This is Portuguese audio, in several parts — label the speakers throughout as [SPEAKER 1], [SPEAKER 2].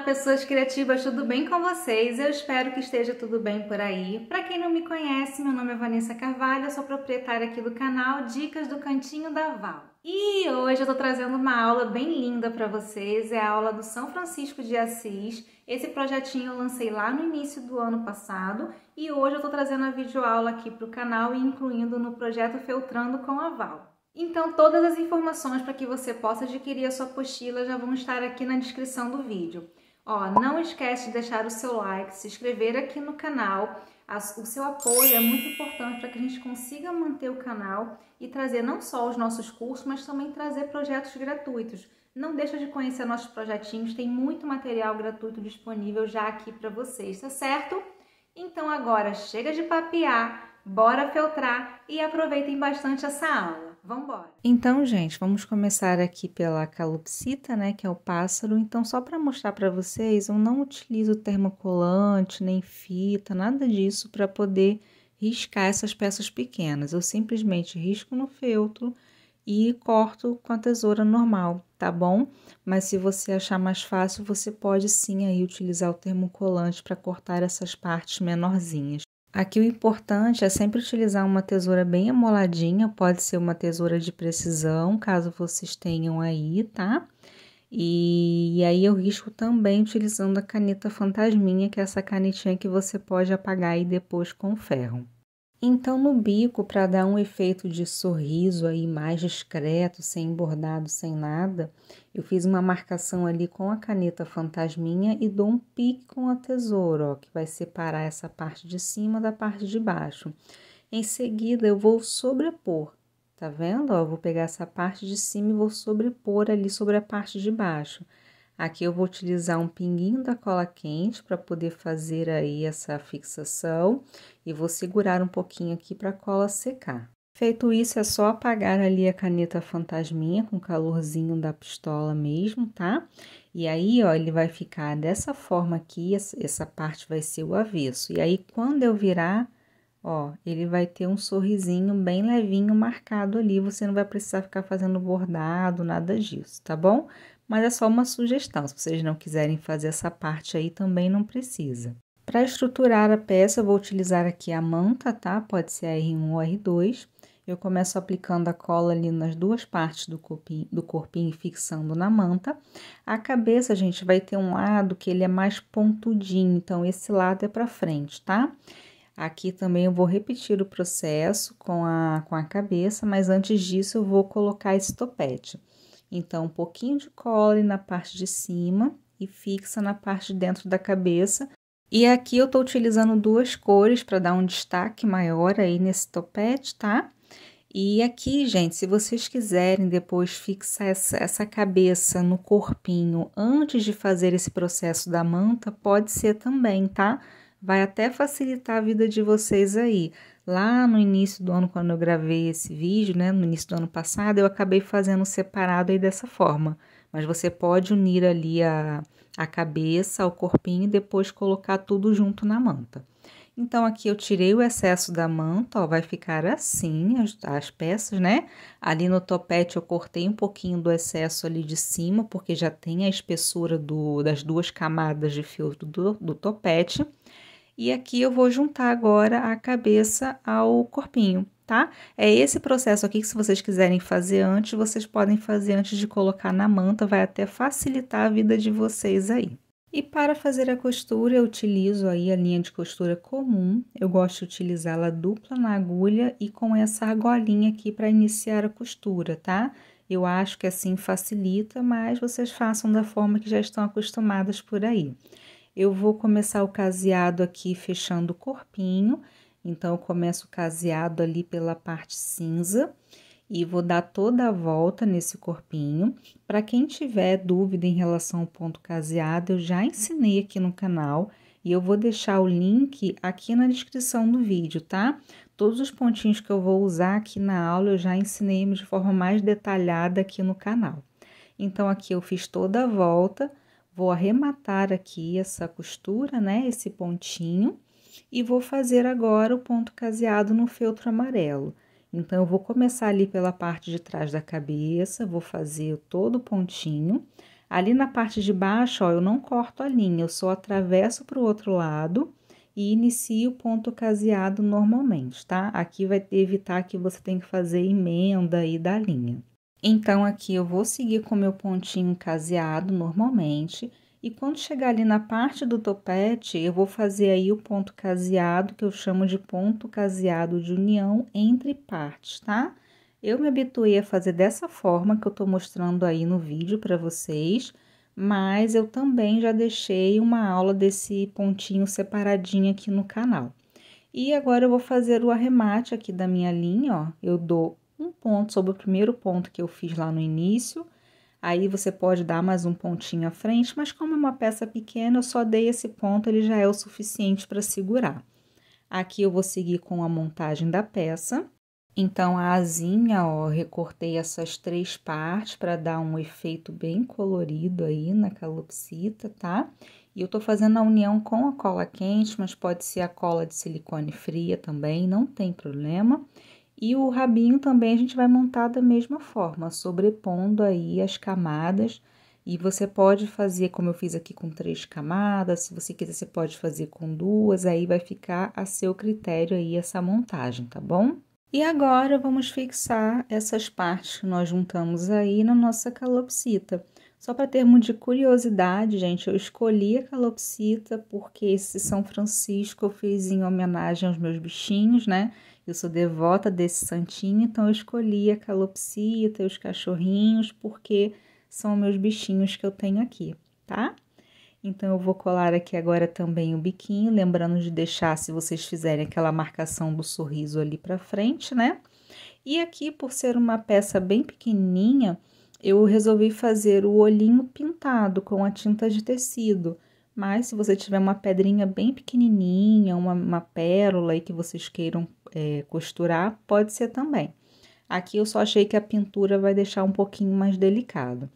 [SPEAKER 1] pessoas criativas, tudo bem com vocês? Eu espero que esteja tudo bem por aí. Para quem não me conhece, meu nome é Vanessa Carvalho, eu sou proprietária aqui do canal Dicas do Cantinho da Val. E hoje eu tô trazendo uma aula bem linda para vocês, é a aula do São Francisco de Assis. Esse projetinho eu lancei lá no início do ano passado e hoje eu tô trazendo a videoaula aqui para o canal e incluindo no projeto Feltrando com a Val. Então, todas as informações para que você possa adquirir a sua apostila já vão estar aqui na descrição do vídeo. Ó, não esquece de deixar o seu like, se inscrever aqui no canal. O seu apoio é muito importante para que a gente consiga manter o canal e trazer não só os nossos cursos, mas também trazer projetos gratuitos. Não deixa de conhecer nossos projetinhos, tem muito material gratuito disponível já aqui para vocês, tá certo? Então agora chega de papear, bora feltrar e aproveitem bastante essa aula. Vamos embora! Então, gente, vamos começar aqui pela calopsita, né, que é o pássaro. Então, só para mostrar para vocês, eu não utilizo termocolante, nem fita, nada disso para poder riscar essas peças pequenas. Eu simplesmente risco no feltro e corto com a tesoura normal, tá bom? Mas se você achar mais fácil, você pode sim aí utilizar o termocolante para cortar essas partes menorzinhas. Aqui o importante é sempre utilizar uma tesoura bem amoladinha, pode ser uma tesoura de precisão, caso vocês tenham aí, tá? E aí eu risco também utilizando a caneta fantasminha, que é essa canetinha que você pode apagar aí depois com ferro. Então, no bico, para dar um efeito de sorriso aí mais discreto, sem bordado, sem nada, eu fiz uma marcação ali com a caneta fantasminha e dou um pique com a tesoura, ó, que vai separar essa parte de cima da parte de baixo. Em seguida, eu vou sobrepor, tá vendo? Ó, eu vou pegar essa parte de cima e vou sobrepor ali sobre a parte de baixo. Aqui eu vou utilizar um pinguinho da cola quente para poder fazer aí essa fixação e vou segurar um pouquinho aqui para a cola secar. Feito isso, é só apagar ali a caneta fantasminha com o calorzinho da pistola mesmo, tá? E aí, ó, ele vai ficar dessa forma aqui, essa parte vai ser o avesso. E aí, quando eu virar, ó, ele vai ter um sorrisinho bem levinho marcado ali, você não vai precisar ficar fazendo bordado, nada disso, tá bom? Mas é só uma sugestão, se vocês não quiserem fazer essa parte aí, também não precisa. Para estruturar a peça, eu vou utilizar aqui a manta, tá? Pode ser a R1 ou R2. Eu começo aplicando a cola ali nas duas partes do corpinho e fixando na manta. A cabeça, gente, vai ter um lado que ele é mais pontudinho, então esse lado é para frente, tá? Aqui também eu vou repetir o processo com a cabeça, mas antes disso eu vou colocar esse topete. Então, um pouquinho de cola ali na parte de cima e fixa na parte de dentro da cabeça. E aqui eu tô utilizando duas cores para dar um destaque maior aí nesse topete, tá? E aqui, gente, se vocês quiserem depois fixar essa cabeça no corpinho antes de fazer esse processo da manta, pode ser também, tá? Vai até facilitar a vida de vocês aí. Lá no início do ano, quando eu gravei esse vídeo, né, no início do ano passado, eu acabei fazendo separado aí dessa forma. Mas você pode unir ali a cabeça ao corpinho e depois colocar tudo junto na manta. Então, aqui eu tirei o excesso da manta, ó, vai ficar assim as peças, né? Ali no topete eu cortei um pouquinho do excesso ali de cima, porque já tem a espessura das duas camadas de feltro do topete. E aqui eu vou juntar agora a cabeça ao corpinho, tá? É esse processo aqui que, se vocês quiserem fazer antes, vocês podem fazer antes de colocar na manta, vai até facilitar a vida de vocês aí. E para fazer a costura, eu utilizo aí a linha de costura comum. Eu gosto de utilizá-la dupla na agulha e com essa argolinha aqui para iniciar a costura, tá? Eu acho que assim facilita, mas vocês façam da forma que já estão acostumadas por aí. Eu vou começar o caseado aqui fechando o corpinho, então eu começo o caseado ali pela parte cinza e vou dar toda a volta nesse corpinho. Para quem tiver dúvida em relação ao ponto caseado, eu já ensinei aqui no canal e eu vou deixar o link aqui na descrição do vídeo, tá? Todos os pontinhos que eu vou usar aqui na aula eu já ensinei de forma mais detalhada aqui no canal. Então, aqui eu fiz toda a volta. Vou arrematar aqui essa costura, né, esse pontinho, e vou fazer agora o ponto caseado no feltro amarelo. Então, eu vou começar ali pela parte de trás da cabeça, vou fazer todo o pontinho. Ali na parte de baixo, ó, eu não corto a linha, eu só atravesso para o outro lado e inicio o ponto caseado normalmente, tá? Aqui vai evitar que você tenha que fazer emenda aí da linha. Então, aqui eu vou seguir com o meu pontinho caseado normalmente, e quando chegar ali na parte do topete, eu vou fazer aí o ponto caseado, que eu chamo de ponto caseado de união entre partes, tá? Eu me habituei a fazer dessa forma que eu tô mostrando aí no vídeo para vocês, mas eu também já deixei uma aula desse pontinho separadinho aqui no canal. E agora eu vou fazer o arremate aqui da minha linha, ó, eu dou um ponto sobre o primeiro ponto que eu fiz lá no início, aí você pode dar mais um pontinho à frente, mas como é uma peça pequena, eu só dei esse ponto, ele já é o suficiente para segurar. Aqui eu vou seguir com a montagem da peça. Então, a asinha, ó, recortei essas 3 partes para dar um efeito bem colorido aí na calopsita, tá? E eu tô fazendo a união com a cola quente, mas pode ser a cola de silicone fria também, não tem problema. E o rabinho também a gente vai montar da mesma forma, sobrepondo aí as camadas. E você pode fazer, como eu fiz aqui, com 3 camadas, se você quiser, você pode fazer com 2, aí vai ficar a seu critério aí essa montagem, tá bom? E agora, vamos fixar essas partes que nós juntamos aí na nossa calopsita. Só para termos de curiosidade, gente, eu escolhi a calopsita porque esse São Francisco eu fiz em homenagem aos meus bichinhos, né? Eu sou devota desse santinho, então eu escolhi a calopsita e os cachorrinhos porque são meus bichinhos que eu tenho aqui, tá? Então, eu vou colar aqui agora também o biquinho, lembrando de deixar, se vocês fizerem aquela marcação do sorriso ali pra frente, né? E aqui, por ser uma peça bem pequenininha, eu resolvi fazer o olhinho pintado com a tinta de tecido. Mas, se você tiver uma pedrinha bem pequenininha, uma pérola aí que vocês queiram costurar, pode ser também. Aqui, eu só achei que a pintura vai deixar um pouquinho mais delicado.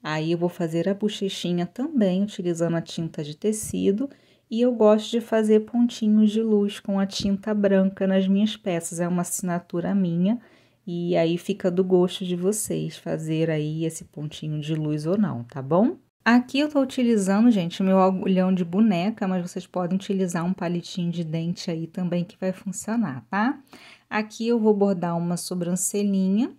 [SPEAKER 1] Aí, eu vou fazer a bochechinha também, utilizando a tinta de tecido, e eu gosto de fazer pontinhos de luz com a tinta branca nas minhas peças, é uma assinatura minha, e aí fica do gosto de vocês fazer aí esse pontinho de luz ou não, tá bom? Aqui eu tô utilizando, gente, o meu agulhão de boneca, mas vocês podem utilizar um palitinho de dente aí também que vai funcionar, tá? Aqui eu vou bordar uma sobrancelhinha.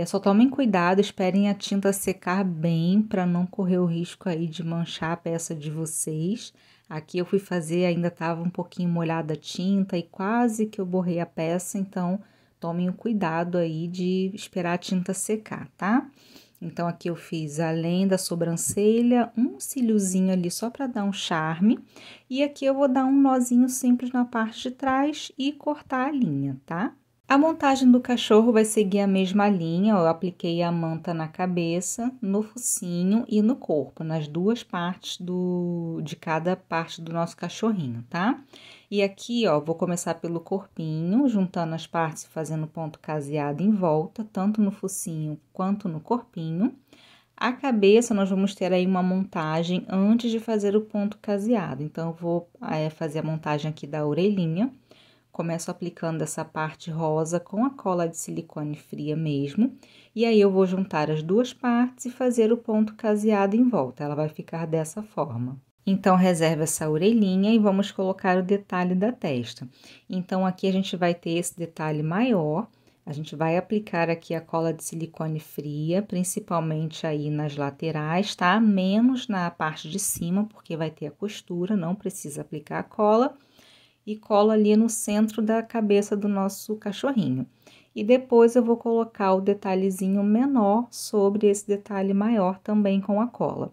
[SPEAKER 1] Só tomem cuidado, esperem a tinta secar bem para não correr o risco aí de manchar a peça de vocês. Aqui eu fui fazer, ainda estava um pouquinho molhada a tinta e quase que eu borrei a peça, então tomem o cuidado aí de esperar a tinta secar, tá? Então, aqui eu fiz, além da sobrancelha, um cíliozinho ali só para dar um charme. E aqui eu vou dar um nozinho simples na parte de trás e cortar a linha, tá? A montagem do cachorro vai seguir a mesma linha, ó, eu apliquei a manta na cabeça, no focinho e no corpo, nas 2 partes de cada parte do nosso cachorrinho, tá? E aqui, ó, vou começar pelo corpinho, juntando as partes e fazendo ponto caseado em volta, tanto no focinho quanto no corpinho. A cabeça, nós vamos ter aí uma montagem antes de fazer o ponto caseado, então, eu vou fazer a montagem aqui da orelhinha. Começo aplicando essa parte rosa com a cola de silicone fria mesmo. E aí, eu vou juntar as 2 partes e fazer o ponto caseado em volta. Ela vai ficar dessa forma. Então, reserve essa orelhinha e vamos colocar o detalhe da testa. Então, aqui a gente vai ter esse detalhe maior. A gente vai aplicar aqui a cola de silicone fria, principalmente aí nas laterais, tá? Menos na parte de cima, porque vai ter a costura, não precisa aplicar a cola. E colo ali no centro da cabeça do nosso cachorrinho. E depois eu vou colocar o detalhezinho menor sobre esse detalhe maior também com a cola.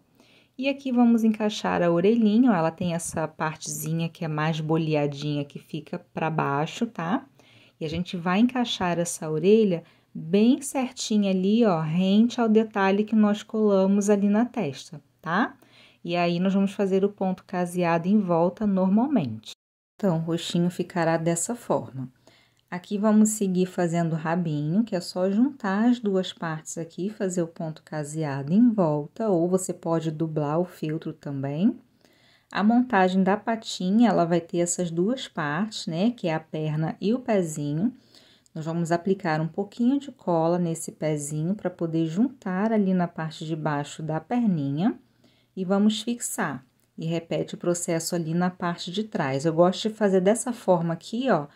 [SPEAKER 1] E aqui vamos encaixar a orelhinha, ó, ela tem essa partezinha que é mais boleadinha que fica para baixo, tá? E a gente vai encaixar essa orelha bem certinha ali, ó, rente ao detalhe que nós colamos ali na testa, tá? E aí, nós vamos fazer o ponto caseado em volta normalmente. Então, o rostinho ficará dessa forma. Aqui, vamos seguir fazendo o rabinho, que é só juntar as 2 partes aqui, fazer o ponto caseado em volta, ou você pode dublar o feltro também. A montagem da patinha, ela vai ter essas 2 partes, né, que é a perna e o pezinho. Nós vamos aplicar um pouquinho de cola nesse pezinho para poder juntar ali na parte de baixo da perninha e vamos fixar. E repete o processo ali na parte de trás. Eu gosto de fazer dessa forma aqui, ó,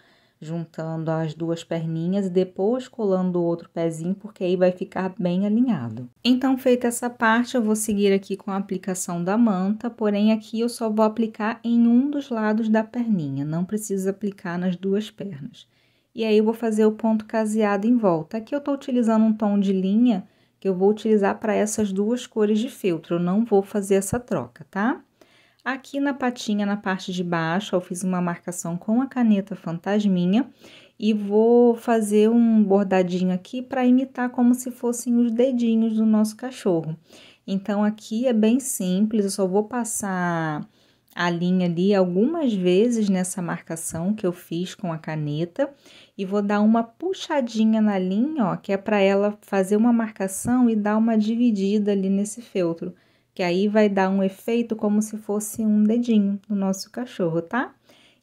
[SPEAKER 1] juntando as duas perninhas e depois colando o outro pezinho, porque aí vai ficar bem alinhado. Então, feita essa parte, eu vou seguir aqui com a aplicação da manta, porém aqui eu só vou aplicar em um dos lados da perninha, não preciso aplicar nas duas pernas. E aí, eu vou fazer o ponto caseado em volta. Aqui eu tô utilizando um tom de linha que eu vou utilizar para essas duas cores de feltro, eu não vou fazer essa troca, tá? Aqui na patinha, na parte de baixo, eu fiz uma marcação com a caneta fantasminha e vou fazer um bordadinho aqui para imitar como se fossem os dedinhos do nosso cachorro. Então, aqui é bem simples, eu só vou passar a linha ali algumas vezes nessa marcação que eu fiz com a caneta e vou dar uma puxadinha na linha, ó, que é para ela fazer uma marcação e dar uma dividida ali nesse feltro. Que aí vai dar um efeito como se fosse um dedinho do nosso cachorro, tá?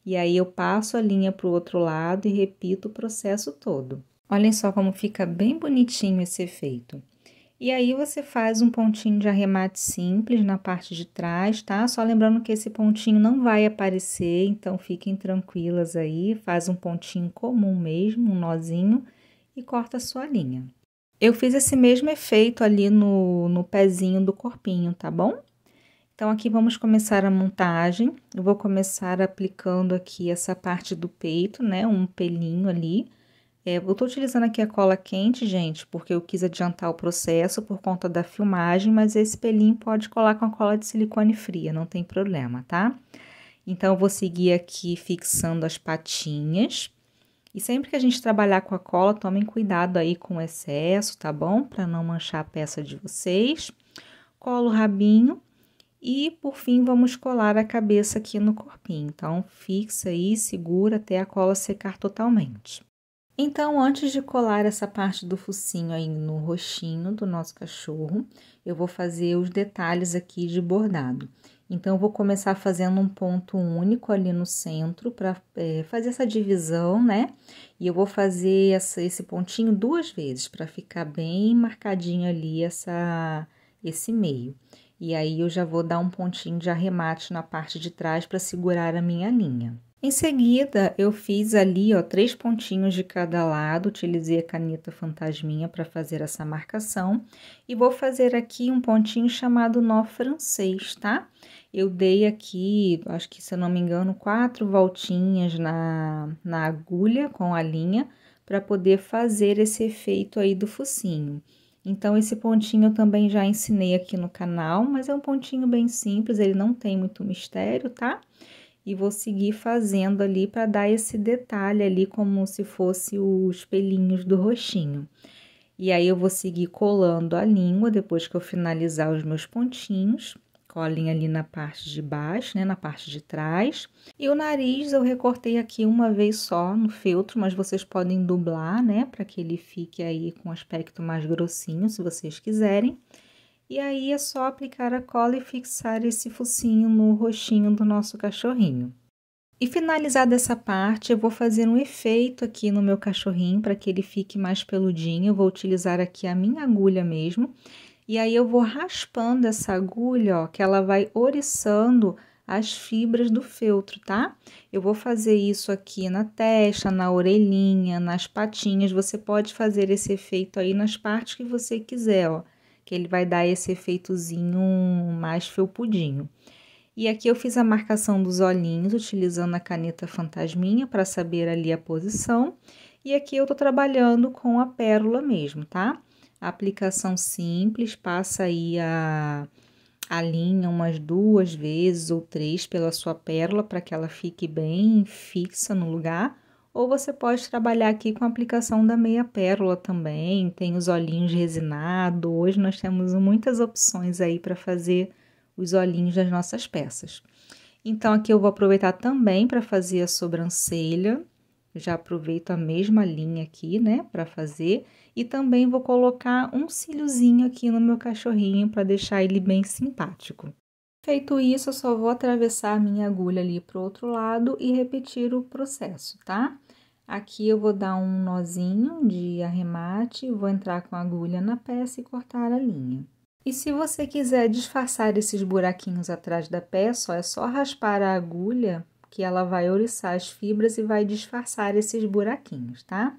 [SPEAKER 1] E aí, eu passo a linha pro outro lado e repito o processo todo. Olhem só como fica bem bonitinho esse efeito. E aí, você faz um pontinho de arremate simples na parte de trás, tá? Só lembrando que esse pontinho não vai aparecer, então fiquem tranquilas aí. Faz um pontinho comum mesmo, um nozinho, e corta a sua linha. Eu fiz esse mesmo efeito ali no pezinho do corpinho, tá bom? Então, aqui vamos começar a montagem. Eu vou começar aplicando aqui essa parte do peito, né? Um pelinho ali. Eu tô utilizando aqui a cola quente, gente, porque eu quis adiantar o processo por conta da filmagem, mas esse pelinho pode colar com a cola de silicone fria, não tem problema, tá? Então, eu vou seguir aqui fixando as patinhas. E sempre que a gente trabalhar com a cola, tomem cuidado aí com o excesso, tá bom? Para não manchar a peça de vocês. Colo o rabinho e, por fim, vamos colar a cabeça aqui no corpinho. Então, fixa aí, segura até a cola secar totalmente. Então, antes de colar essa parte do focinho aí no roxinho do nosso cachorro, eu vou fazer os detalhes aqui de bordado. Então, eu vou começar fazendo um ponto único ali no centro para fazer essa divisão, né? E eu vou fazer esse pontinho duas vezes para ficar bem marcadinho ali esse meio. E aí, eu já vou dar um pontinho de arremate na parte de trás para segurar a minha linha. Em seguida, eu fiz ali, ó, 3 pontinhos de cada lado, utilizei a caneta fantasminha para fazer essa marcação. E vou fazer aqui um pontinho chamado nó francês, tá? Eu dei aqui, acho que se eu não me engano, 4 voltinhas na agulha com a linha, para poder fazer esse efeito aí do focinho. Então, esse pontinho eu também já ensinei aqui no canal, mas é um pontinho bem simples, ele não tem muito mistério, tá? E vou seguir fazendo ali para dar esse detalhe ali, como se fosse os pelinhos do roxinho. E aí, eu vou seguir colando a língua, depois que eu finalizar os meus pontinhos. Colhem ali na parte de baixo, né, na parte de trás. E o nariz eu recortei aqui uma vez só no feltro, mas vocês podem dublar, né, para que ele fique aí com um aspecto mais grossinho, se vocês quiserem. E aí, é só aplicar a cola e fixar esse focinho no roxinho do nosso cachorrinho. E finalizada essa parte, eu vou fazer um efeito aqui no meu cachorrinho para que ele fique mais peludinho. Eu vou utilizar aqui a minha agulha mesmo. E aí, eu vou raspando essa agulha, ó, que ela vai oriçando as fibras do feltro, tá? Eu vou fazer isso aqui na testa, na orelhinha, nas patinhas. Você pode fazer esse efeito aí nas partes que você quiser, ó. Que ele vai dar esse efeitozinho mais felpudinho. E aqui eu fiz a marcação dos olhinhos, utilizando a caneta fantasminha para saber ali a posição. E aqui eu tô trabalhando com a pérola mesmo, tá? A aplicação simples, passa aí a linha umas 2 vezes ou 3 pela sua pérola, para que ela fique bem fixa no lugar. Ou você pode trabalhar aqui com a aplicação da meia pérola também, tem os olhinhos resinados. Hoje nós temos muitas opções aí para fazer os olhinhos das nossas peças. Então, aqui eu vou aproveitar também para fazer a sobrancelha. Já aproveito a mesma linha aqui, né, para fazer. E também vou colocar um cíliozinho aqui no meu cachorrinho para deixar ele bem simpático. Feito isso, eu só vou atravessar a minha agulha ali pro outro lado e repetir o processo, tá? Aqui eu vou dar um nozinho de arremate, vou entrar com a agulha na peça e cortar a linha. E se você quiser disfarçar esses buraquinhos atrás da peça, ó, é só raspar a agulha que ela vai ouriçar as fibras e vai disfarçar esses buraquinhos, tá?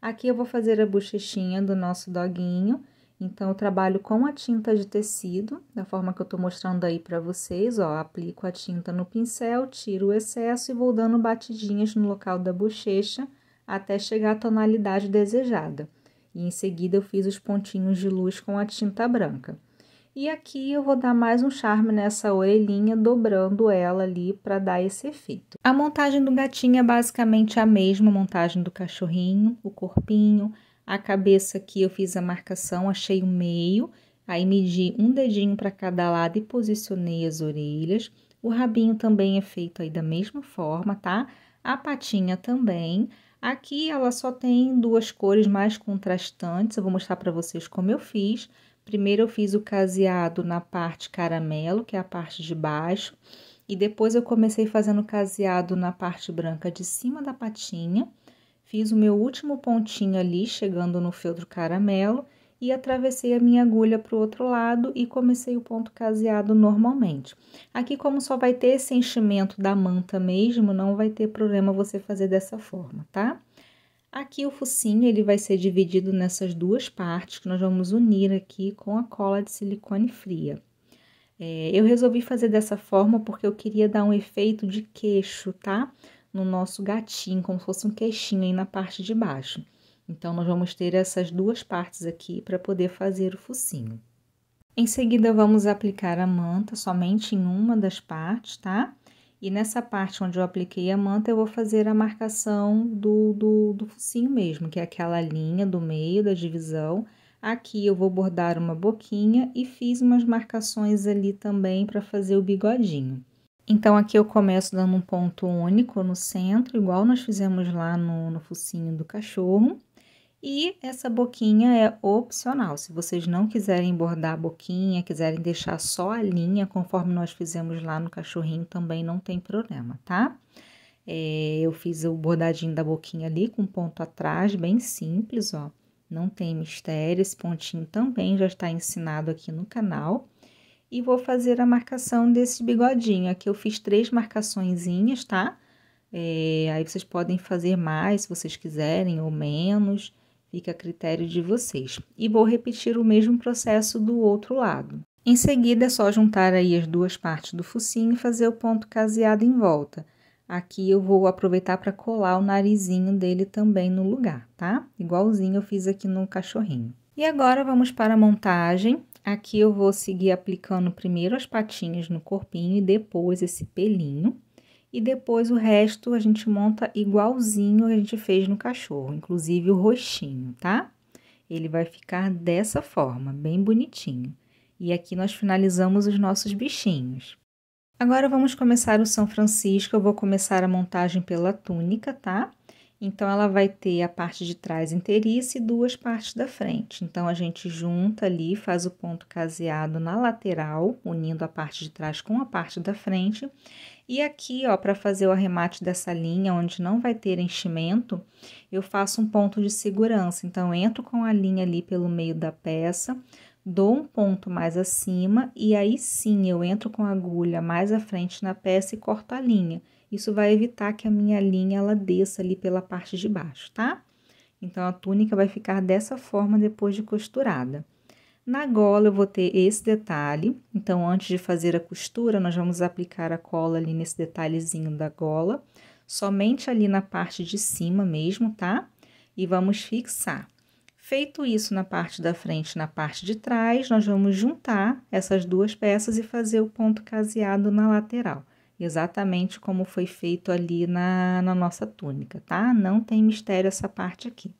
[SPEAKER 1] Aqui eu vou fazer a bochechinha do nosso doguinho, então eu trabalho com a tinta de tecido, da forma que eu tô mostrando aí pra vocês, ó, aplico a tinta no pincel, tiro o excesso e vou dando batidinhas no local da bochecha até chegar à tonalidade desejada. E em seguida eu fiz os pontinhos de luz com a tinta branca. E aqui eu vou dar mais um charme nessa orelhinha, dobrando ela ali para dar esse efeito. A montagem do gatinho é basicamente a mesma montagem do cachorrinho, o corpinho, a cabeça aqui eu fiz a marcação, achei o meio, aí medi um dedinho para cada lado e posicionei as orelhas. O rabinho também é feito aí da mesma forma, tá? A patinha também. Aqui ela só tem duas cores mais contrastantes, eu vou mostrar para vocês como eu fiz. Primeiro eu fiz o caseado na parte caramelo, que é a parte de baixo, e depois eu comecei fazendo o caseado na parte branca de cima da patinha. Fiz o meu último pontinho ali, chegando no feltro caramelo, e atravessei a minha agulha para o outro lado e comecei o ponto caseado normalmente. Aqui, como só vai ter esse enchimento da manta mesmo, não vai ter problema você fazer dessa forma, tá? Aqui o focinho, ele vai ser dividido nessas duas partes, que nós vamos unir aqui com a cola de silicone fria. Eu resolvi fazer dessa forma porque eu queria dar um efeito de queixo, tá? No nosso gatinho, como se fosse um queixinho aí na parte de baixo. Então, nós vamos ter essas duas partes aqui para poder fazer o focinho. Em seguida, vamos aplicar a manta somente em uma das partes, tá? E nessa parte onde eu apliquei a manta, eu vou fazer a marcação do focinho mesmo, que é aquela linha do meio da divisão. Aqui eu vou bordar uma boquinha e fiz umas marcações ali também para fazer o bigodinho. Então, aqui eu começo dando um ponto único no centro, igual nós fizemos lá no focinho do cachorro. E essa boquinha é opcional, se vocês não quiserem bordar a boquinha, quiserem deixar só a linha, conforme nós fizemos lá no cachorrinho, também não tem problema, tá? Eu fiz o bordadinho da boquinha ali com ponto atrás, bem simples, ó. Não tem mistério, esse pontinho também já está ensinado aqui no canal. E vou fazer a marcação desse bigodinho, aqui eu fiz 3 marcaçõezinhas, tá? Aí vocês podem fazer mais, se vocês quiserem, ou menos. Fica a critério de vocês. E vou repetir o mesmo processo do outro lado. Em seguida, é só juntar aí as duas partes do focinho e fazer o ponto caseado em volta. Aqui eu vou aproveitar para colar o narizinho dele também no lugar, tá? Igualzinho eu fiz aqui no cachorrinho. E agora, vamos para a montagem. Aqui eu vou seguir aplicando primeiro as patinhas no corpinho e depois esse pelinho. E depois o resto a gente monta igualzinho que a gente fez no cachorro, inclusive o rostinho, tá? Ele vai ficar dessa forma, bem bonitinho. E aqui nós finalizamos os nossos bichinhos. Agora vamos começar o São Francisco, eu vou começar a montagem pela túnica, tá? Então, ela vai ter a parte de trás inteiriça e 2 partes da frente. Então, a gente junta ali, faz o ponto caseado na lateral, unindo a parte de trás com a parte da frente. E aqui, ó, para fazer o arremate dessa linha, onde não vai ter enchimento, eu faço um ponto de segurança. Então, entro com a linha ali pelo meio da peça, dou um ponto mais acima e aí sim, eu entro com a agulha mais à frente na peça e corto a linha. Isso vai evitar que a minha linha, ela desça ali pela parte de baixo, tá? Então, a túnica vai ficar dessa forma depois de costurada. Na gola, eu vou ter esse detalhe. Então, antes de fazer a costura, nós vamos aplicar a cola ali nesse detalhezinho da gola. Somente ali na parte de cima mesmo, tá? E vamos fixar. Feito isso na parte da frente e na parte de trás, nós vamos juntar essas duas peças e fazer o ponto caseado na lateral. Exatamente como foi feito ali na nossa túnica, tá? Não tem mistério essa parte aqui.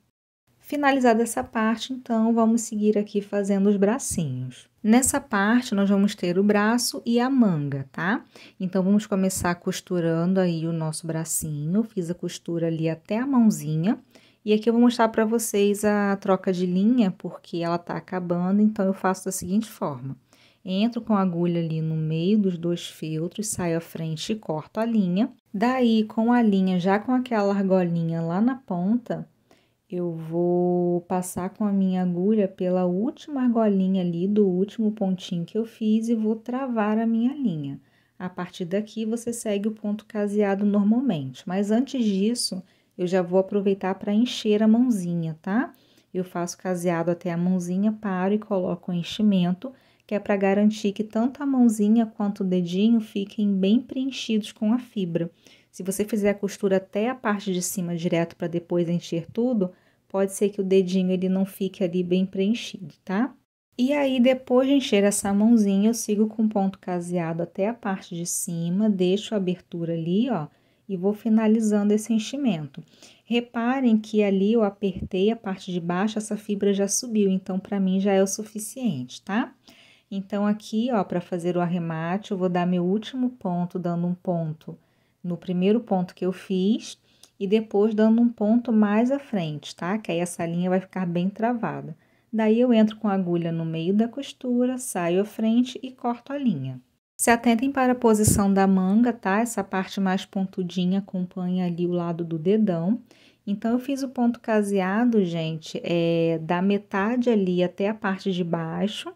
[SPEAKER 1] Finalizada essa parte, então, vamos seguir aqui fazendo os bracinhos. Nessa parte, nós vamos ter o braço e a manga, tá? Então, vamos começar costurando aí o nosso bracinho. Fiz a costura ali até a mãozinha. E aqui eu vou mostrar para vocês a troca de linha, porque ela tá acabando, então eu faço da seguinte forma. Entro com a agulha ali no meio dos dois feltros, saio à frente e corto a linha. Daí, com a linha, já com aquela argolinha lá na ponta, eu vou passar com a minha agulha pela última argolinha ali do último pontinho que eu fiz e vou travar a minha linha. A partir daqui, você segue o ponto caseado normalmente, mas antes disso, eu já vou aproveitar para encher a mãozinha, tá? Eu faço caseado até a mãozinha, paro e coloco o enchimento, que é para garantir que tanto a mãozinha quanto o dedinho fiquem bem preenchidos com a fibra. Se você fizer a costura até a parte de cima direto para depois encher tudo, pode ser que o dedinho ele não fique ali bem preenchido, tá? E aí, depois de encher essa mãozinha, eu sigo com ponto caseado até a parte de cima, deixo a abertura ali, ó, e vou finalizando esse enchimento. Reparem que ali eu apertei a parte de baixo, essa fibra já subiu, então para mim já é o suficiente, tá? Então, aqui, ó, para fazer o arremate, eu vou dar meu último ponto, dando um ponto no primeiro ponto que eu fiz e depois dando um ponto mais à frente, tá? Que aí essa linha vai ficar bem travada. Daí, eu entro com a agulha no meio da costura, saio à frente e corto a linha. Se atentem para a posição da manga, tá? Essa parte mais pontudinha acompanha ali o lado do dedão. Então, eu fiz o ponto caseado, gente, da metade ali até a parte de baixo.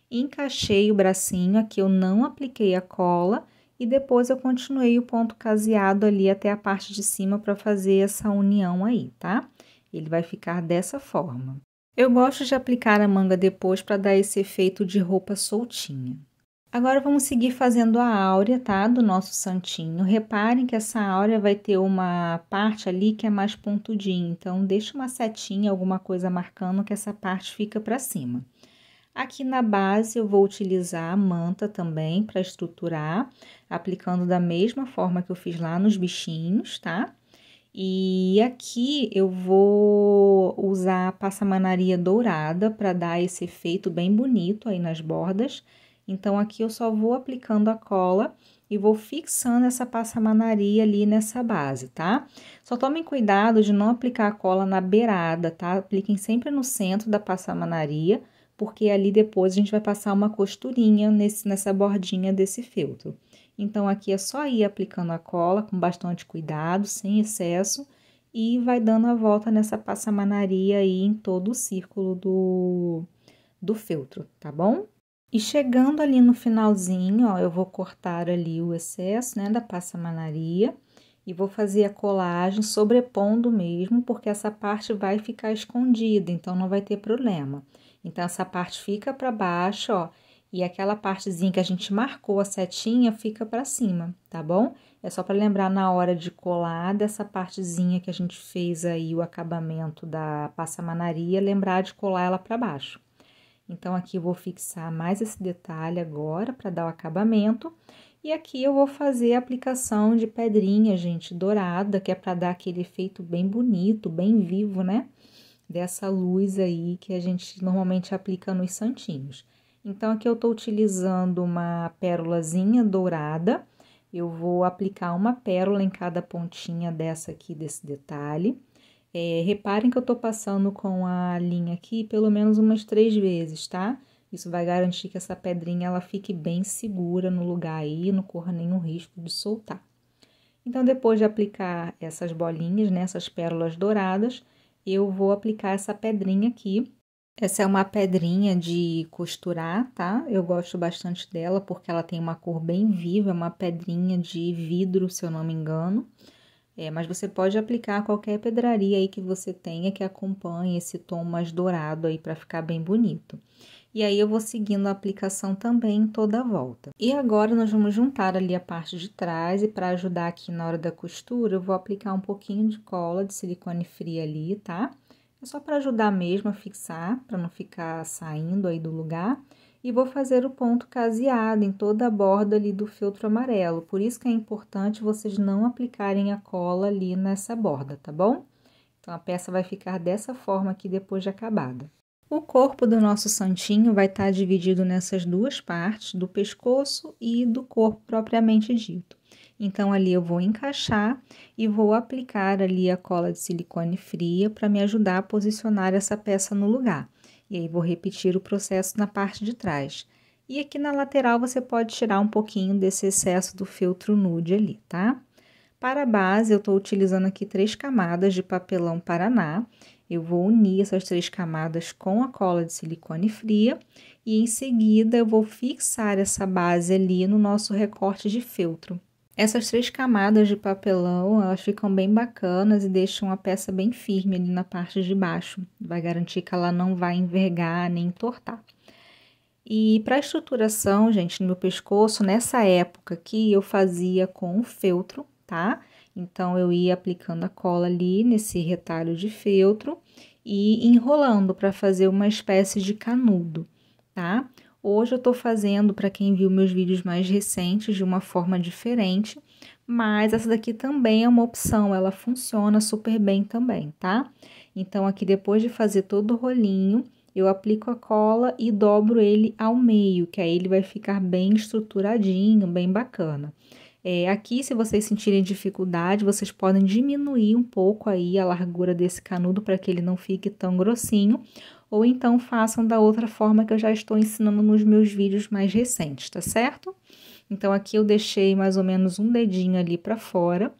[SPEAKER 1] Encaixei o bracinho, aqui eu não apliquei a cola e depois eu continuei o ponto caseado ali até a parte de cima para fazer essa união aí, tá? Ele vai ficar dessa forma. Eu gosto de aplicar a manga depois para dar esse efeito de roupa soltinha. Agora, vamos seguir fazendo a áurea, tá? Do nosso santinho. Reparem que essa áurea vai ter uma parte ali que é mais pontudinha, então, deixa uma setinha, alguma coisa marcando que essa parte fica para cima. Aqui na base, eu vou utilizar a manta também para estruturar, aplicando da mesma forma que eu fiz lá nos bichinhos, tá? E aqui eu vou usar a passamanaria dourada para dar esse efeito bem bonito aí nas bordas. Então, aqui eu só vou aplicando a cola e vou fixando essa passamanaria ali nessa base, tá? Só tomem cuidado de não aplicar a cola na beirada, tá? Apliquem sempre no centro da passamanaria, porque ali depois a gente vai passar uma costurinha nessa bordinha desse feltro. Então, aqui é só ir aplicando a cola com bastante cuidado, sem excesso, e vai dando a volta nessa passamanaria aí em todo o círculo do feltro, tá bom? E chegando ali no finalzinho, ó, eu vou cortar ali o excesso, né, da passamanaria e vou fazer a colagem sobrepondo mesmo, porque essa parte vai ficar escondida, então não vai ter problema. Então, essa parte fica para baixo, ó, e aquela partezinha que a gente marcou a setinha fica para cima, tá bom? É só para lembrar na hora de colar dessa partezinha que a gente fez aí o acabamento da passamanaria, lembrar de colar ela para baixo. Então, aqui eu vou fixar mais esse detalhe agora para dar o acabamento. E aqui eu vou fazer a aplicação de pedrinha, gente, dourada, que é para dar aquele efeito bem bonito, bem vivo, né? Dessa luz aí que a gente normalmente aplica nos santinhos. Então, aqui eu tô utilizando uma pérolazinha dourada. Eu vou aplicar uma pérola em cada pontinha dessa aqui, desse detalhe. Reparem que eu tô passando com a linha aqui pelo menos umas 3 vezes, tá? Isso vai garantir que essa pedrinha, ela fique bem segura no lugar aí, não corra nenhum risco de soltar. Então, depois de aplicar essas bolinhas, né, essas pérolas douradas, eu vou aplicar essa pedrinha aqui. Essa é uma pedrinha de costurar, tá? Eu gosto bastante dela porque ela tem uma cor bem viva, é uma pedrinha de vidro, se eu não me engano. Mas você pode aplicar qualquer pedraria aí que você tenha que acompanhe esse tom mais dourado aí para ficar bem bonito. E aí, eu vou seguindo a aplicação também em toda a volta. E agora, nós vamos juntar ali a parte de trás e para ajudar aqui na hora da costura, eu vou aplicar um pouquinho de cola de silicone fria ali, tá? É só para ajudar mesmo a fixar, para não ficar saindo aí do lugar. E vou fazer o ponto caseado em toda a borda ali do feltro amarelo. Por isso que é importante vocês não aplicarem a cola ali nessa borda, tá bom? Então, a peça vai ficar dessa forma aqui depois de acabada. O corpo do nosso santinho vai estar dividido nessas duas partes, do pescoço e do corpo propriamente dito. Então, ali eu vou encaixar e vou aplicar ali a cola de silicone fria para me ajudar a posicionar essa peça no lugar. E aí, vou repetir o processo na parte de trás. E aqui na lateral você pode tirar um pouquinho desse excesso do feltro nude ali, tá? Para a base, eu estou utilizando aqui 3 camadas de papelão Paraná. Eu vou unir essas 3 camadas com a cola de silicone fria e em seguida eu vou fixar essa base ali no nosso recorte de feltro. Essas 3 camadas de papelão, elas ficam bem bacanas e deixam a peça bem firme ali na parte de baixo. Vai garantir que ela não vai envergar nem entortar. E para a estruturação, gente, no meu pescoço, nessa época aqui, eu fazia com o feltro, tá? Então, eu ia aplicando a cola ali nesse retalho de feltro e enrolando para fazer uma espécie de canudo, tá? Hoje eu tô fazendo, para quem viu meus vídeos mais recentes, de uma forma diferente, mas essa daqui também é uma opção, ela funciona super bem também, tá? Então, aqui depois de fazer todo o rolinho, eu aplico a cola e dobro ele ao meio, que aí ele vai ficar bem estruturadinho, bem bacana. Aqui, se vocês sentirem dificuldade, vocês podem diminuir um pouco aí a largura desse canudo para que ele não fique tão grossinho, ou então façam da outra forma que eu já estou ensinando nos meus vídeos mais recentes, tá certo? Então, aqui eu deixei mais ou menos um dedinho ali para fora,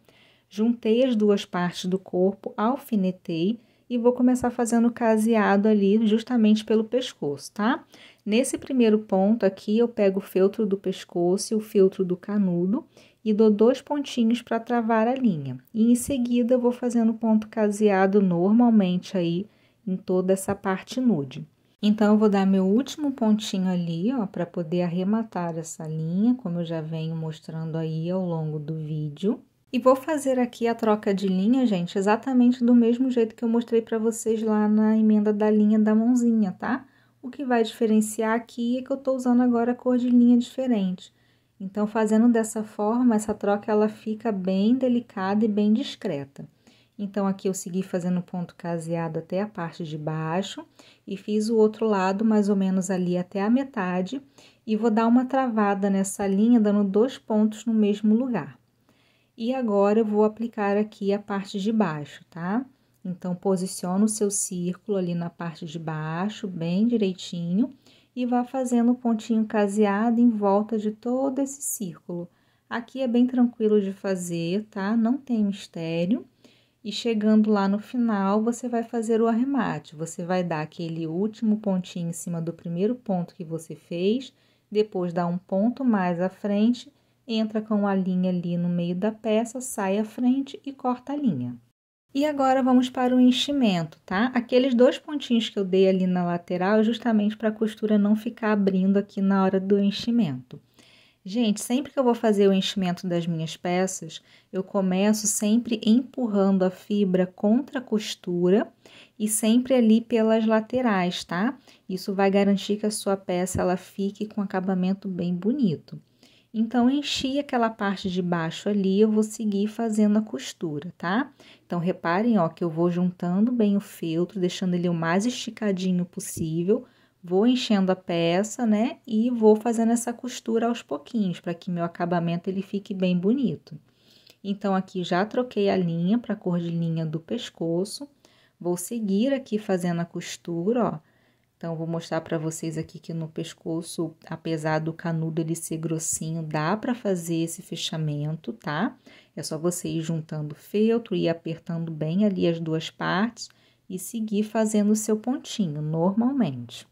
[SPEAKER 1] juntei as duas partes do corpo, alfinetei e vou começar fazendo caseado ali justamente pelo pescoço, tá? Nesse primeiro ponto aqui, eu pego o feltro do pescoço e o feltro do canudo e dou 2 pontinhos para travar a linha. E em seguida, eu vou fazendo ponto caseado normalmente aí em toda essa parte nude. Então, eu vou dar meu último pontinho ali, ó, para poder arrematar essa linha, como eu já venho mostrando aí ao longo do vídeo. E vou fazer aqui a troca de linha, gente, exatamente do mesmo jeito que eu mostrei para vocês lá na emenda da linha da mãozinha, tá? O que vai diferenciar aqui é que eu tô usando agora a cor de linha diferente. Então, fazendo dessa forma, essa troca ela fica bem delicada e bem discreta. Então, aqui eu segui fazendo ponto caseado até a parte de baixo e fiz o outro lado mais ou menos ali até a metade e vou dar uma travada nessa linha, dando 2 pontos no mesmo lugar. E agora, eu vou aplicar aqui a parte de baixo, tá? Então, posiciona o seu círculo ali na parte de baixo, bem direitinho, e vá fazendo o pontinho caseado em volta de todo esse círculo. Aqui é bem tranquilo de fazer, tá? Não tem mistério. E chegando lá no final, você vai fazer o arremate. Você vai dar aquele último pontinho em cima do primeiro ponto que você fez, depois dá um ponto mais à frente, entra com a linha ali no meio da peça, sai à frente e corta a linha. E agora, vamos para o enchimento, tá? Aqueles 2 pontinhos que eu dei ali na lateral, justamente para a costura não ficar abrindo aqui na hora do enchimento. Gente, sempre que eu vou fazer o enchimento das minhas peças, eu começo sempre empurrando a fibra contra a costura e sempre ali pelas laterais, tá? Isso vai garantir que a sua peça ela fique com acabamento bem bonito. Então, enchi aquela parte de baixo ali, eu vou seguir fazendo a costura, tá? Então, reparem, ó, que eu vou juntando bem o feltro, deixando ele o mais esticadinho possível, vou enchendo a peça, né? E vou fazendo essa costura aos pouquinhos, para que meu acabamento ele fique bem bonito. Então, aqui já troquei a linha para a cor de linha do pescoço, vou seguir aqui fazendo a costura, ó. Então, vou mostrar para vocês aqui que no pescoço, apesar do canudo ele ser grossinho, dá para fazer esse fechamento, tá? É só você ir juntando o feltro e apertando bem ali as duas partes e seguir fazendo o seu pontinho, normalmente.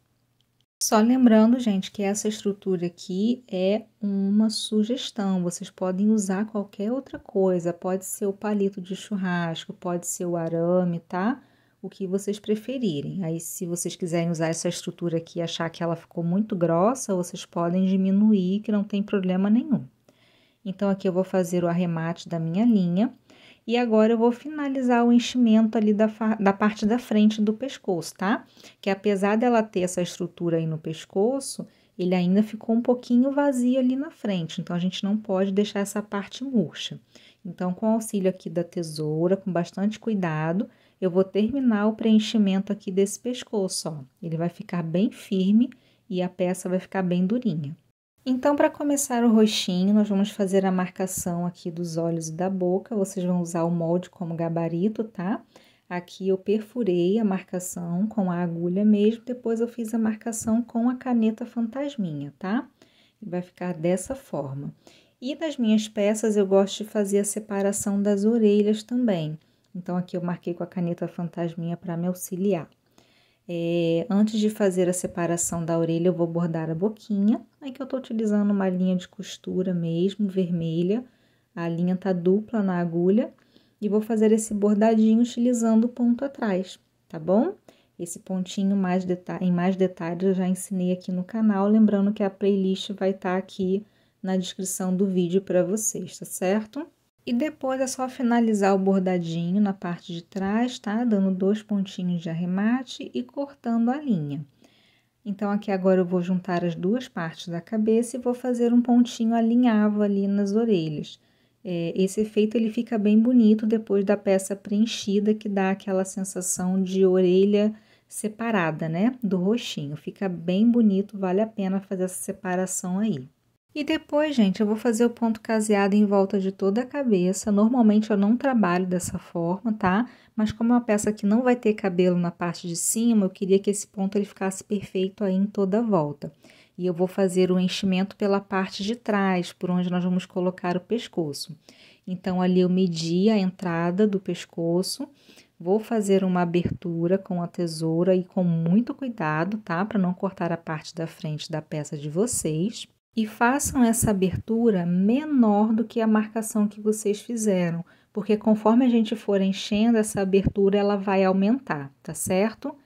[SPEAKER 1] Só lembrando, gente, que essa estrutura aqui é uma sugestão, vocês podem usar qualquer outra coisa, pode ser o palito de churrasco, pode ser o arame, tá? O que vocês preferirem. Aí, se vocês quiserem usar essa estrutura aqui e achar que ela ficou muito grossa, vocês podem diminuir, que não tem problema nenhum. Então, aqui eu vou fazer o arremate da minha linha. E agora, eu vou finalizar o enchimento ali da parte da frente do pescoço, tá? Que apesar dela ter essa estrutura aí no pescoço, ele ainda ficou um pouquinho vazio ali na frente. Então, a gente não pode deixar essa parte murcha. Então, com o auxílio aqui da tesoura, com bastante cuidado, eu vou terminar o preenchimento aqui desse pescoço, ó. Ele vai ficar bem firme e a peça vai ficar bem durinha. Então, para começar o rostinho, nós vamos fazer a marcação aqui dos olhos e da boca. Vocês vão usar o molde como gabarito, tá? Aqui eu perfurei a marcação com a agulha mesmo, depois eu fiz a marcação com a caneta fantasminha, tá? E vai ficar dessa forma. E nas minhas peças eu gosto de fazer a separação das orelhas também. Então, aqui eu marquei com a caneta fantasminha para me auxiliar. Antes de fazer a separação da orelha, eu vou bordar a boquinha. Aqui eu tô utilizando uma linha de costura mesmo, vermelha. A linha tá dupla na agulha. E vou fazer esse bordadinho utilizando o ponto atrás, tá bom? Esse pontinho em mais detalhes eu já ensinei aqui no canal, lembrando que a playlist vai estar aqui na descrição do vídeo para vocês, tá certo? E depois é só finalizar o bordadinho na parte de trás, tá? Dando 2 pontinhos de arremate e cortando a linha. Então, aqui agora eu vou juntar as duas partes da cabeça e vou fazer um pontinho alinhavo ali nas orelhas. Esse efeito ele fica bem bonito depois da peça preenchida, que dá aquela sensação de orelha separada, né? Do rostinho. Fica bem bonito, vale a pena fazer essa separação aí. E depois, gente, eu vou fazer o ponto caseado em volta de toda a cabeça. Normalmente eu não trabalho dessa forma, tá? Mas como é uma peça que não vai ter cabelo na parte de cima, eu queria que esse ponto ele ficasse perfeito aí em toda a volta. E eu vou fazer o enchimento pela parte de trás, por onde nós vamos colocar o pescoço. Então, ali eu medi a entrada do pescoço, vou fazer uma abertura com a tesoura e com muito cuidado, tá? Para não cortar a parte da frente da peça de vocês. E façam essa abertura menor do que a marcação que vocês fizeram, porque conforme a gente for enchendo essa abertura, ela vai aumentar, tá certo?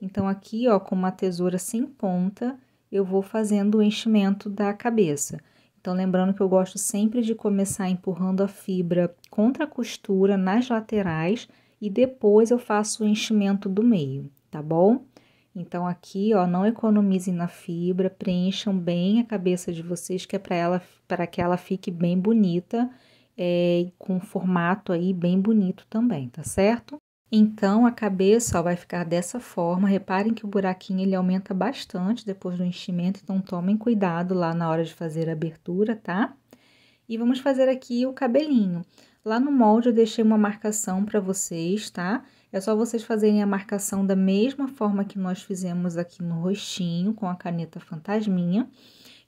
[SPEAKER 1] Então, aqui, ó, com uma tesoura sem ponta, eu vou fazendo o enchimento da cabeça. Então, lembrando que eu gosto sempre de começar empurrando a fibra contra a costura nas laterais e depois eu faço o enchimento do meio, tá bom? Então, aqui, ó, não economizem na fibra, preencham bem a cabeça de vocês, que é para que ela fique bem bonita, com formato aí bem bonito também, tá certo? Então, a cabeça, ó, vai ficar dessa forma. Reparem que o buraquinho, ele aumenta bastante depois do enchimento, então tomem cuidado lá na hora de fazer a abertura, tá? E vamos fazer aqui o cabelinho. Lá no molde eu deixei uma marcação para vocês, tá? É só vocês fazerem a marcação da mesma forma que nós fizemos aqui no rostinho, com a caneta fantasminha.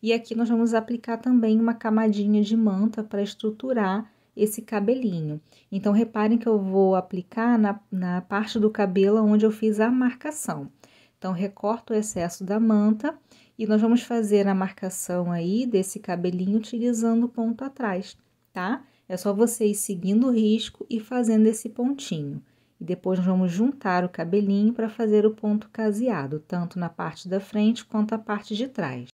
[SPEAKER 1] E aqui nós vamos aplicar também uma camadinha de manta para estruturar esse cabelinho. Então, reparem que eu vou aplicar na parte do cabelo onde eu fiz a marcação. Então, recorto o excesso da manta e nós vamos fazer a marcação aí desse cabelinho utilizando o ponto atrás, tá? É só vocês seguindo o risco e fazendo esse pontinho. E depois nós vamos juntar o cabelinho para fazer o ponto caseado, tanto na parte da frente quanto a parte de trás.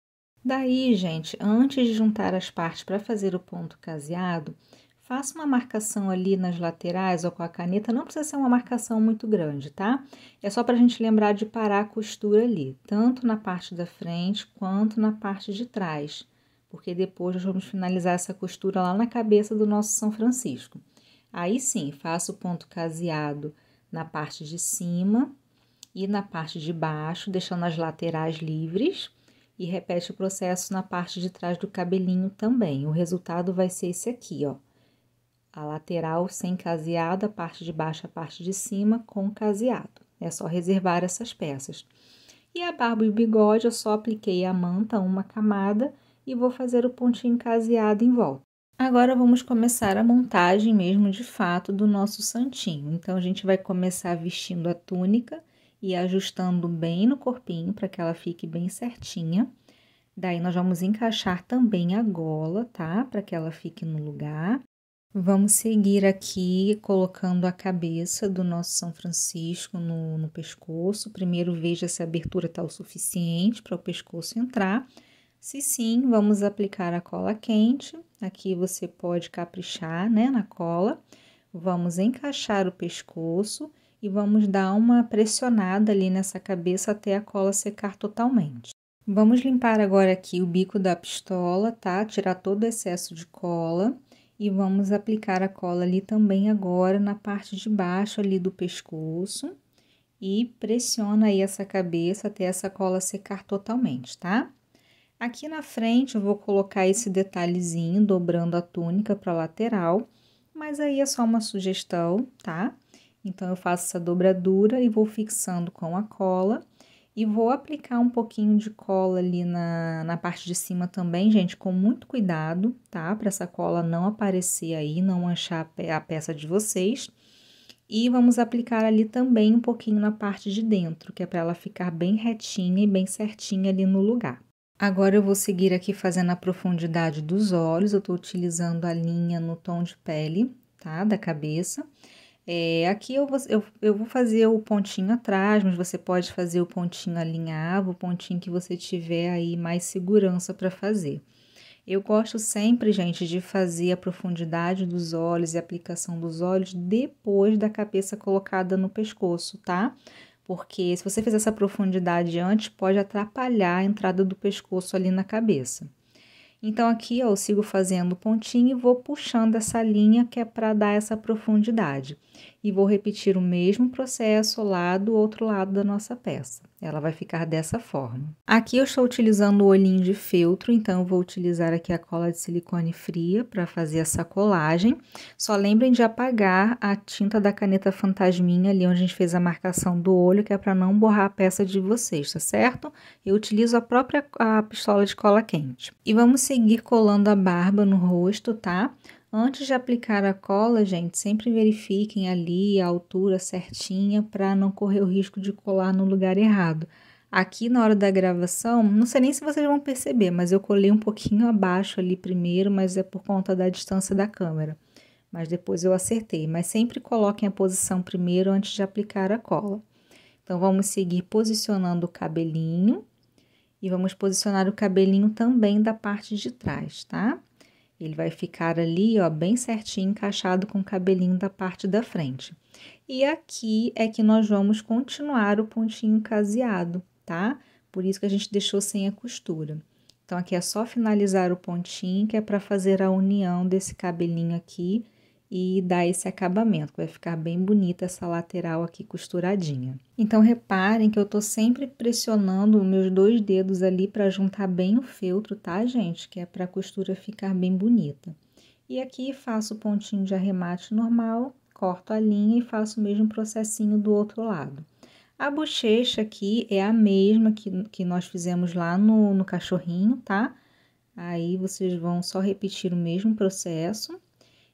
[SPEAKER 1] Daí, gente, antes de juntar as partes para fazer o ponto caseado, faça uma marcação ali nas laterais ou com a caneta, não precisa ser uma marcação muito grande, tá? É só pra gente lembrar de parar a costura ali, tanto na parte da frente quanto na parte de trás, porque depois nós vamos finalizar essa costura lá na cabeça do nosso São Francisco. Aí sim, faça o ponto caseado na parte de cima e na parte de baixo, deixando as laterais livres. E repete o processo na parte de trás do cabelinho também. O resultado vai ser esse aqui, ó. A lateral sem caseado, a parte de baixo, a parte de cima com caseado. É só reservar essas peças. E a barba e o bigode, eu só apliquei a manta, uma camada, e vou fazer o pontinho caseado em volta. Agora, vamos começar a montagem mesmo, de fato, do nosso santinho. Então, a gente vai começar vestindo a túnica e ajustando bem no corpinho, para que ela fique bem certinha. Daí, nós vamos encaixar também a gola, tá? Para que ela fique no lugar. Vamos seguir aqui colocando a cabeça do nosso São Francisco no pescoço. Primeiro, veja se a abertura está o suficiente para o pescoço entrar. Se sim, vamos aplicar a cola quente. Aqui você pode caprichar, né, na cola. Vamos encaixar o pescoço e vamos dar uma pressionada ali nessa cabeça até a cola secar totalmente. Vamos limpar agora aqui o bico da pistola, tá? Tirar todo o excesso de cola. E vamos aplicar a cola ali também agora na parte de baixo ali do pescoço. E pressiona aí essa cabeça até essa cola secar totalmente, tá? Aqui na frente eu vou colocar esse detalhezinho, dobrando a túnica para lateral. Mas aí é só uma sugestão, tá? Então, eu faço essa dobradura e vou fixando com a cola. E vou aplicar um pouquinho de cola ali na parte de cima também, gente, com muito cuidado, tá? Para essa cola não aparecer aí, não manchar a peça de vocês. E vamos aplicar ali também um pouquinho na parte de dentro, que é para ela ficar bem retinha e bem certinha ali no lugar. Agora, eu vou seguir aqui fazendo a profundidade dos olhos, eu tô utilizando a linha no tom de pele, tá? Da cabeça. Aqui eu vou fazer o pontinho atrás, mas você pode fazer o pontinho alinhavo, o pontinho que você tiver aí mais segurança para fazer. Eu gosto sempre, gente, de fazer a profundidade dos olhos e a aplicação dos olhos depois da cabeça colocada no pescoço, tá? Porque se você fizer essa profundidade antes, pode atrapalhar a entrada do pescoço ali na cabeça. Então, aqui, ó, eu sigo fazendo pontinho e vou puxando essa linha que é para dar essa profundidade. E vou repetir o mesmo processo lá do outro lado da nossa peça. Ela vai ficar dessa forma. Aqui eu estou utilizando o olhinho de feltro, então eu vou utilizar aqui a cola de silicone fria para fazer essa colagem. Só lembrem de apagar a tinta da caneta fantasminha ali onde a gente fez a marcação do olho, que é para não borrar a peça de vocês, tá certo? Eu utilizo a própria pistola de cola quente. E vamos seguir colando a barba no rosto, tá? Antes de aplicar a cola, gente, sempre verifiquem ali a altura certinha para não correr o risco de colar no lugar errado. Aqui na hora da gravação, não sei nem se vocês vão perceber, mas eu colei um pouquinho abaixo ali primeiro, mas é por conta da distância da câmera. Mas depois eu acertei, mas sempre coloquem a posição primeiro antes de aplicar a cola. Então, vamos seguir posicionando o cabelinho e vamos posicionar o cabelinho também da parte de trás, tá? Ele vai ficar ali, ó, bem certinho, encaixado com o cabelinho da parte da frente. E aqui é que nós vamos continuar o pontinho caseado, tá? Por isso que a gente deixou sem a costura. Então, aqui é só finalizar o pontinho, que é para fazer a união desse cabelinho aqui e dar esse acabamento, vai ficar bem bonita essa lateral aqui costuradinha. Então, reparem que eu tô sempre pressionando os meus 2 dedos ali para juntar bem o feltro, tá, gente? Que é para a costura ficar bem bonita. E aqui faço o pontinho de arremate normal, corto a linha e faço o mesmo processinho do outro lado. A bochecha aqui é a mesma que nós fizemos lá no cachorrinho, tá? Aí, vocês vão só repetir o mesmo processo.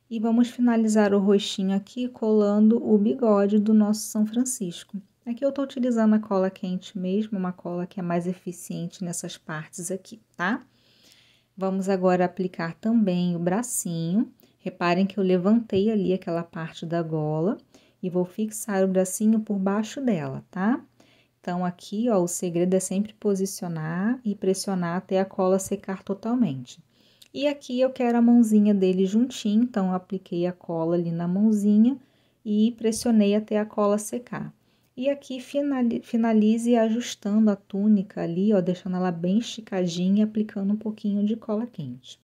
[SPEAKER 1] E vamos finalizar o rostinho aqui colando o bigode do nosso São Francisco. Aqui eu tô utilizando a cola quente mesmo, uma cola que é mais eficiente nessas partes aqui, tá? Vamos agora aplicar também o bracinho. Reparem que eu levantei ali aquela parte da gola e vou fixar o bracinho por baixo dela, tá? Então, aqui, ó, o segredo é sempre posicionar e pressionar até a cola secar totalmente. E aqui eu quero a mãozinha dele juntinho, então eu apliquei a cola ali na mãozinha e pressionei até a cola secar. E aqui finalize ajustando a túnica ali, ó, deixando ela bem esticadinha, aplicando um pouquinho de cola quente.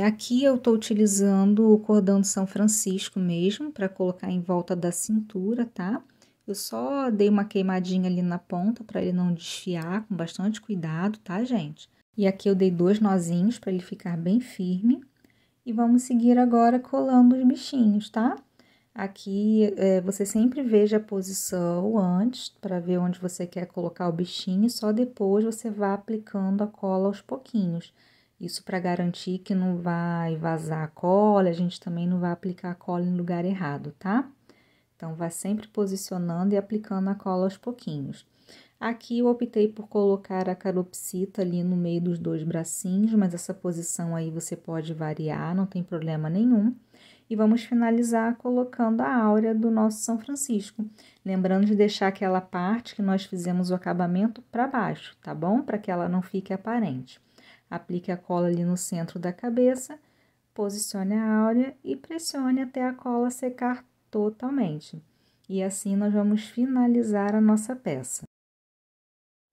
[SPEAKER 1] Aqui eu tô utilizando o cordão de São Francisco mesmo, para colocar em volta da cintura, tá? Eu só dei uma queimadinha ali na ponta, para ele não desfiar, com bastante cuidado, tá, gente? E aqui eu dei 2 nozinhos para ele ficar bem firme. E vamos seguir agora colando os bichinhos, tá? Aqui, você sempre veja a posição antes, para ver onde você quer colocar o bichinho. E só depois você vai aplicando a cola aos pouquinhos. Isso para garantir que não vai vazar a cola, a gente também não vai aplicar a cola em lugar errado, tá? Então, vai sempre posicionando e aplicando a cola aos pouquinhos. Aqui eu optei por colocar a calopsita ali no meio dos 2 bracinhos, mas essa posição aí você pode variar, não tem problema nenhum. E vamos finalizar colocando a áurea do nosso São Francisco. Lembrando de deixar aquela parte que nós fizemos o acabamento para baixo, tá bom? Para que ela não fique aparente. Aplique a cola ali no centro da cabeça, posicione a áurea e pressione até a cola secar totalmente. E assim nós vamos finalizar a nossa peça.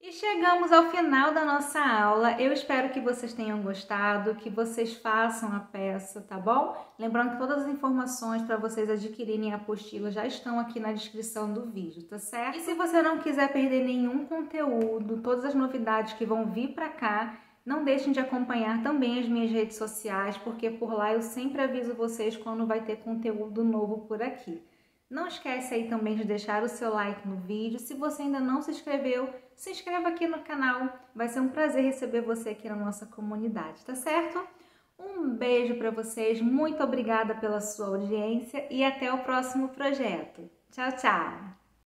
[SPEAKER 1] E chegamos ao final da nossa aula. Eu espero que vocês tenham gostado, que vocês façam a peça, tá bom? Lembrando que todas as informações para vocês adquirirem a apostila já estão aqui na descrição do vídeo, tá certo? E se você não quiser perder nenhum conteúdo, todas as novidades que vão vir para cá, não deixem de acompanhar também as minhas redes sociais, porque por lá eu sempre aviso vocês quando vai ter conteúdo novo por aqui. Não esquece aí também de deixar o seu like no vídeo. Se você ainda não se inscreveu, se inscreva aqui no canal. Vai ser um prazer receber você aqui na nossa comunidade, tá certo? Um beijo para vocês, muito obrigada pela sua audiência e até o próximo projeto. Tchau, tchau!